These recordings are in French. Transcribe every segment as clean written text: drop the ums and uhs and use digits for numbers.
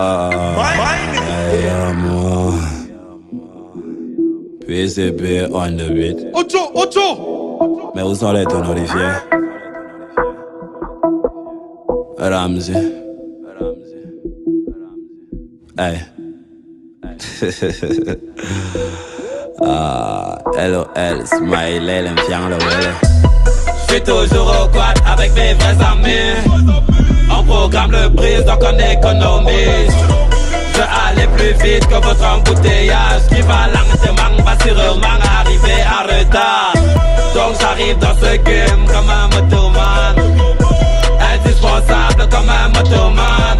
Ay, amor. PCP on the beat. Ocho! Mais où sont les tonorifiés? Ramsey. Hey. LOL, smiley, l'enfiant, le welle. J'suis toujours au quad avec mes vrais amis. On programme le brise donc on économise. Je veux aller plus vite que votre embouteillage qui va lentement, va sûrement arriver en retard. Donc j'arrive dans ce game comme un motoman, indispensable comme un motoman.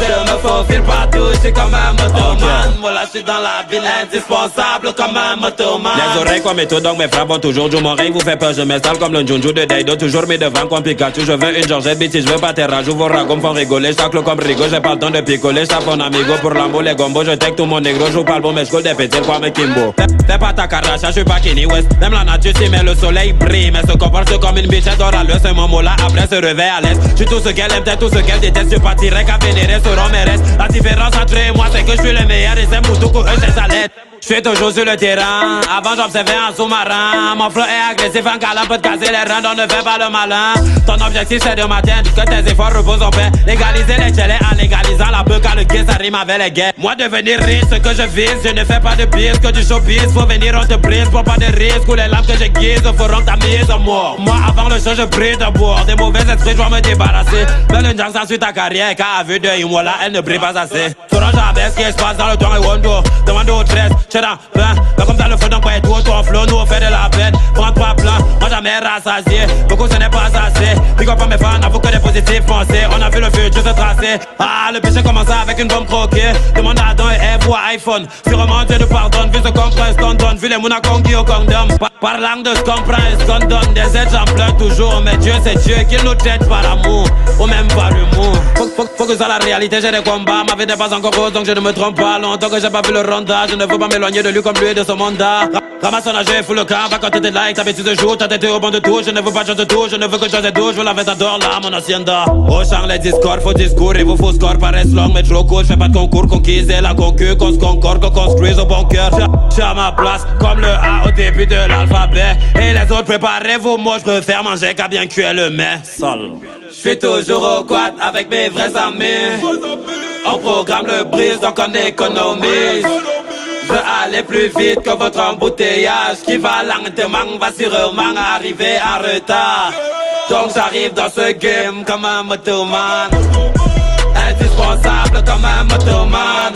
Je me faufile partout, j'suis comme un motoman. Voilà, j'suis dans la ville, indispensable comme un motoman. Les oreilles comme méthode, donc mes frappes vont toujours jouer. Mon règne vous fait peur, je m'installe comme le Junju de Daido. Toujours mes devants comme Pikachu, je veux une Georgette Bitty, je veux pas tes rajouts, vos ragots me font rigoler. J'tacle comme Rigo, j'ai pas le temps de picoler. J'tape mon amigo pour l'ambo, les gombos, je tech tout mon négro. J'joue pas le bon, mais j'coule des pétils comme Kimbo. Fais pas ta Kardashian, j'suis pas Kenny West. Même la nature si mais le soleil brille. Mais se comporte comme une bichette oraleuse, c'est mon mot là, après se réveille à l'aise. J'suis tout ce qu'elle aime, peut-être tout ce qu'elle déteste. Je partirai qu'à vénérer, seront mes restes. La différence entre eux et moi c'est que je suis le meilleur et c'est Moutoukou, eux c'est Salette. Je suis toujours sur le terrain, avant j'observais un sous-marin. Mon flow est agressif, un câlin peut te casser les reins, donc ne fais pas le malin. Ton objectif c'est de m'atteindre, que tes efforts reposent en paix. Légaliser les chelets en légalisant la peu car le gay ça rime avec les gays. Moi devenir riche, ce que je vise, je ne fais pas de piste que du showbiz. Faut venir on te brise, pour pas de risque ou les lames que je guise feront ta mise en mort. Moi avant le show je brille de boire, des mauvais esprits je vais me débarrasser. Mais le Jack ça suit ta carrière, car à vue de Imola elle ne brille pas assez. Sauras jamais ce qui se passe dans le temps et Wondo. Demande au 13, cheddar, 20. Mais comme ça le feu donc pas être tout ton flow, nous on fait de la peine. Prends pas plein, moi jamais rassasié. Beaucoup ce n'est pas assez. Pick up à mes fans, avoue que des positifs pensés. On a vu le futur se tracer. Ah, le péché commence avec une bombe croquée. Demande à Adam et Eve ou à iPhone. Sûrement Dieu nous pardonne, vu ce qu'on prend et ce qu'on donne. Vu les mounas conquis au condom. Parlant de ce qu'on prend et ce qu'on donne. Des aides j'en pleure toujours. Mais Dieu c'est Dieu qu'il nous traite par amour. Ou même par l'humour. Faut que ça la réalité, j'ai des combats. Ma vie n'est pas encore rose donc je ne me trompe pas. Longtemps que j'ai pas vu le ronda. Je ne veux pas m'éloigner de lui comme lui et de son mandat. Ramasse son âge, fous le camp, va quand t'es like, t'as bêtise de jour, t'as tête au banc de tout. Je ne veux pas de chose de tout, je ne veux que chose de tout. Je veux la Ventador là, mon hacienda. Au champ les discords, faux discours et vos faux scores paraissent longs mais trop courts. J'fais pas de concours, conquise et la concu, qu'on se concorde, qu'on construise au bon cœur. J'ai à ma place, comme le A au début de l'alphabet. Et les autres préparez-vous, moi je préfère manger qu'à bien cuire le mets. Sol. J'suis toujours au quad avec mes vrais amis. On programme le brise donc on économise. Je veux aller plus vite que votre embouteillage qui va lentement, va sûrement arriver en retard. Donc j'arrive dans ce game comme un motoman, indispensable comme un motoman.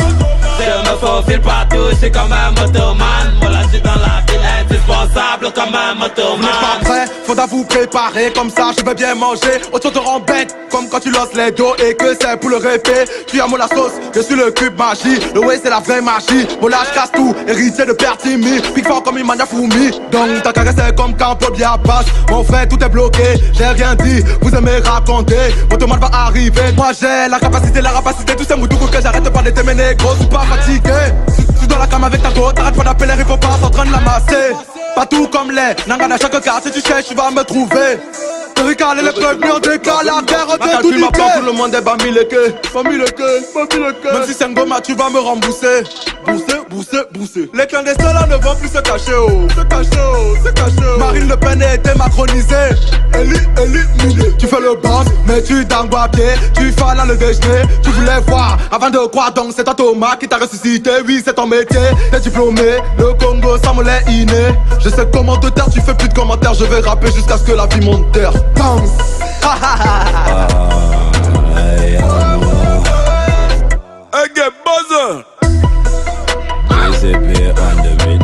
Je me faufile partout, j'suis comme un motoman. Voilà, j'suis dans la ville, indispensable comme un motoman. Vous n'êtes pas prêt, faudra vous préparer. Comme ça je vais bien manger, autant te rend bête. Comme quand tu lances les dos et que c'est pour le répé. Tu as mon la sauce, je suis le cube magie. Le way c'est la vraie magie. Mon lâche casse tout, héritier de père Timmy. Pique fort comme une mania fourmi. Donc ta caresse est comme quand Paul bien passe. Mon frère tout est bloqué, j'ai rien dit. Vous aimez raconter, votre mal va arriver. Moi j'ai la rapacité, tous ces moutous que j'arrête pas de t'aimer négro. Je suis pas fatigué, je suis dans la cam avec ta go. T'arrêtes pas d'appeler, il faut pas en train de l'amasser. Pas tout comme les nangas à chaque carte. Si tu cherches, tu vas me trouver. Rical et les prévenus, on déclare la guerre, on t'est tout niqué. Tout le monde est bami le quai, Même si c'est un goma, tu vas me rembourser. Bousser. Les clandestins là ne vont plus se cacher, Marine Le Pen a été macronisée. Éliminée. Tu fais le boss, mais tu dangues à pied. Tu fais là le déjeuner. Tu voulais voir avant de croire, donc c'est toi Thomas qui t'a ressuscité. Oui, c'est ton métier, t'es diplômé. Le Congo, ça me l'est inné. Je sais comment te taire, tu fais plus de commentaires. Je vais rapper jusqu'à ce que la vie monte terre. Bounce. I get buzzer. PCP on the beat.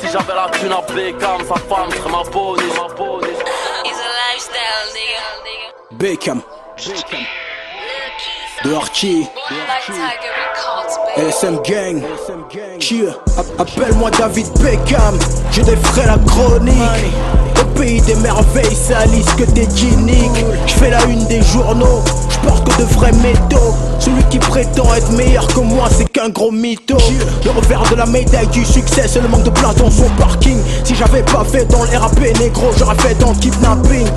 Si j'avais la thune à Beckham, sa femme serait ma bonus. It's a lifestyle, nigga. Beckham. De Archie. SM Gang. Appelle-moi David Beckham. J'ai des frères la chronique. pays des merveilles, c'est Alice que des gyniques. J'fais la une des journaux, j'porte que de vrais métaux. Celui qui prétend être meilleur que moi, c'est qu'un gros mytho. Le revers de la médaille du succès, c'est le manque de place dans son parking. Si j'avais pas fait dans le RAP négro, j'aurais fait dans le kidnapping.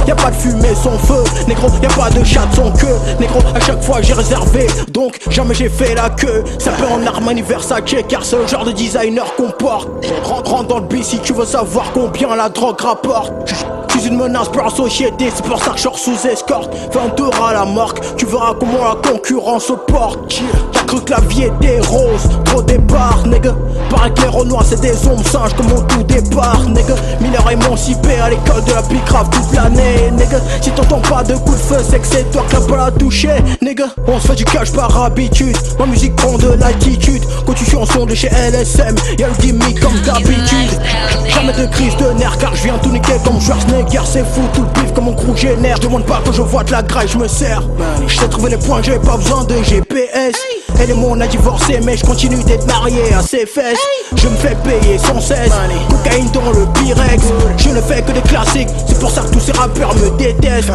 Y'a pas de fumée sans feu, négro, y'a pas de chat sans queue. Négro, à chaque fois j'ai réservé, donc jamais j'ai fait la queue. Ça peut en Armani Versace, car c'est le genre de designer qu'on porte. Rentre dans le bis si tu veux savoir combien la drogue rapporte. Je suis une menace pour la société, c'est pour ça que je sors sous escorte. Fais un tour à la marque, tu verras comment la concurrence se porte. T'as cru que la vie était rose, trop départ, nègre. Paraît que les Renois c'est des ombres singes comme au tout départ, nègre. Mineur émancipé à l'école de la Bicrave toute l'année, nègre. Si t'entends pas de coup de feu, c'est que c'est toi qui l'as pas la touché, nègre. On se fait du cash par habitude, ma musique prend de l'altitude. Quand tu suis en son de chez LSM, y'a le gimmick comme d'habitude. Jamais de crise de nerfs car je viens tout niquer comme Schwarzenegger. C'est fou tout le bif comme mon crew génère. Demande pas que je vois de la graille, je me sers. Je sais trouver les points, j'ai pas besoin de GPS. Elle et moi on a divorcé mais je continue d'être marié à ses fesses. Je me fais payer sans cesse, cocaïne dans le Pyrex. Je ne fais que des classiques, c'est pour ça que tous ces rappeurs me détestent.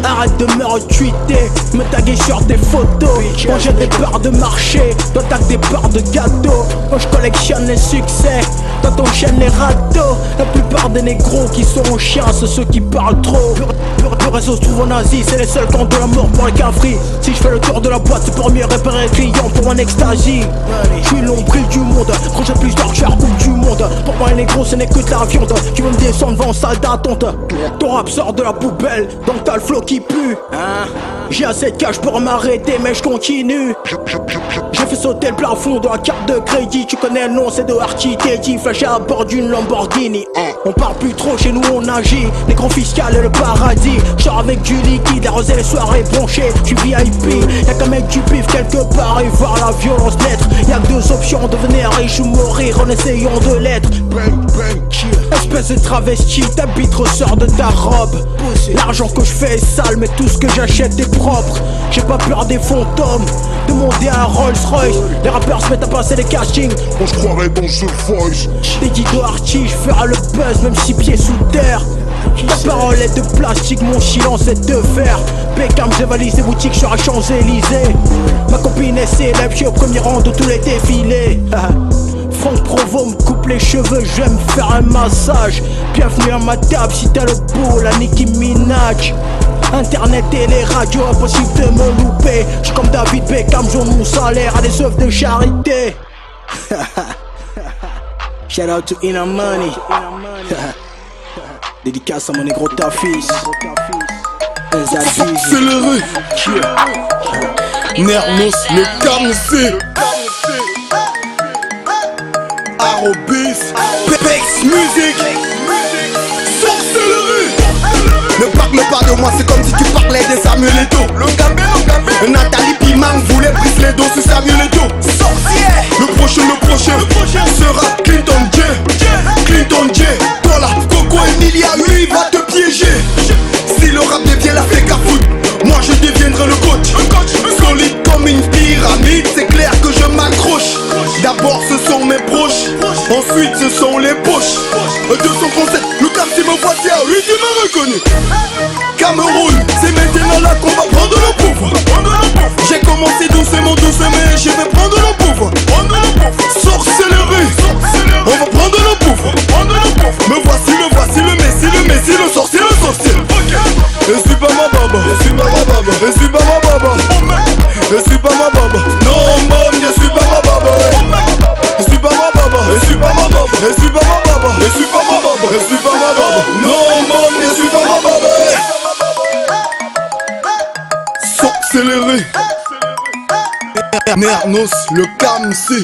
Arrête de me retweeter, me taguer sur tes photos. Moi j'ai des parts de marché, toi t'as des parts de gâteau. Moi je collectionne les succès, toi t'enchaînes les râteaux. La plupart des négros qui sont chiens, c'est ceux qui parlent trop. Le réseau se trouve en Asie, c'est les seuls qui ont de la mort pour les cafris. Si je fais le tour de la boîte, c'est pour mieux réparer les clients pour un ecstasy. Je suis l'ombril du monde, quand j'ai plus d'argent, coupe du monde. Pour moi les négros ce n'est que de la viande. Tu veux me descendre devant salle d'attente. Ton rap sort de la poubelle, donc t'as le flow qui pue. J'ai assez de cash pour m'arrêter mais je continue. J'ai fait sauter le plafond de la carte de crédit. Tu connais le nom, c'est de Archie Teddy. Flashé à bord d'une Lamborghini. On parle plus trop, chez nous on agit. Les grands fiscales et le paradis. J'sors avec du liquide, arroser les soirées bronchées. Tu VIP, y'a qu'à mettre du pif quelque part et voir la violence naître. Y'a que deux options, devenir riche ou mourir en essayant de l'être. Espèce de travesti, ta bite ressort de ta robe. L'argent que je fais est sale mais tout ce que j'achète est propre. J'ai pas peur des fantômes, demander un Rolls Royce. Les rappeurs se mettent à passer des castings. Moi je croirais dans The Voice. Des Dido Archie, je ferai le buzz même si pieds sous terre. Ta parole est de plastique, mon silence est de fer. Beckham, j'ai valise des boutiques, je suis à Champs-Élysées. Ma copine est célèbre, je suis au premier rang de tous les défilés. Franck Provo me coupe les cheveux, je vais me faire un massage. Bienvenue à ma table si t'as le beau, la Nicki Minaj. Internet et les radios, impossible de me louper. J'suis comme David Beckham, je donne mon salaire à des œuvres de charité. Shout out to Inner Money. Dédicace à mon négro Tafis. Accéléré. Nernos, le Kamsé. Arobis, Pex Music. Sorcellerie. Ne parle pas de moi, c'est comme si tu parlais de Samuel Eto'o. Nathalie Pimang voulait briser les dos sur Samuel Eto'o. Le prochain sera Clinton J. Clinton J. Toi là, Coco Emilia, lui va te piéger. Si le rap devient la fake à foot, moi je deviendrai le coach. Solide comme une pyramide, c'est clair que je m'accroche. D'abord ce sont mes proches, ensuite ce sont les poches. 237, le quartier me voici à 8, tu m'as reconnu. Cameroun, c'est maintenant là qu'on va prendre le pouvoir. J'ai commencé doucement, mais je vais prendre le pouvoir. Sorcellerie, on va prendre le pouvoir. Me voici le messie, le sorcier. Je suis pas ma baba, je suis pas ma baba. Non, mom, je suis pas ma baba. Je suis pas ma baba. Non, mom, je suis pas ma baba. Sorcellerie. Nernos, le Kamsé.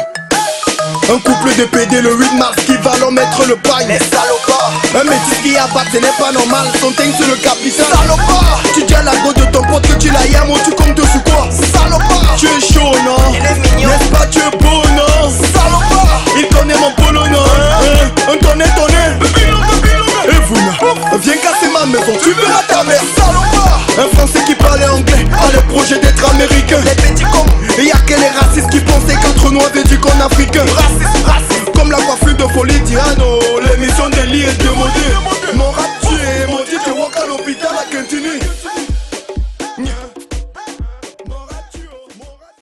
Un couple de PD le 8 mars qui va leur mettre le paille. Les salopards. Un métis qui abat, ce n'est pas normal. Son teint sur le capital. Salopard. Tu dis à la go de ton pote que tu l'as yam ou tu comptes sur quoi? Salopard. Tu es chaud non? N'est-ce pas tu es beau non? Salopard. Il connaît mon polo non? On connaît ton nez. Et vous là, viens casser ma maison, tu verras ta mère. Salopard. Un français qui parlait anglais a le projet d'être américain. Les petits cons. Et y'a que les racistes qui pensaient qu'entre noirs et du con africain. Raciste. Comme la coiffure de Folie Diano, l'émission d'Eli est démodée.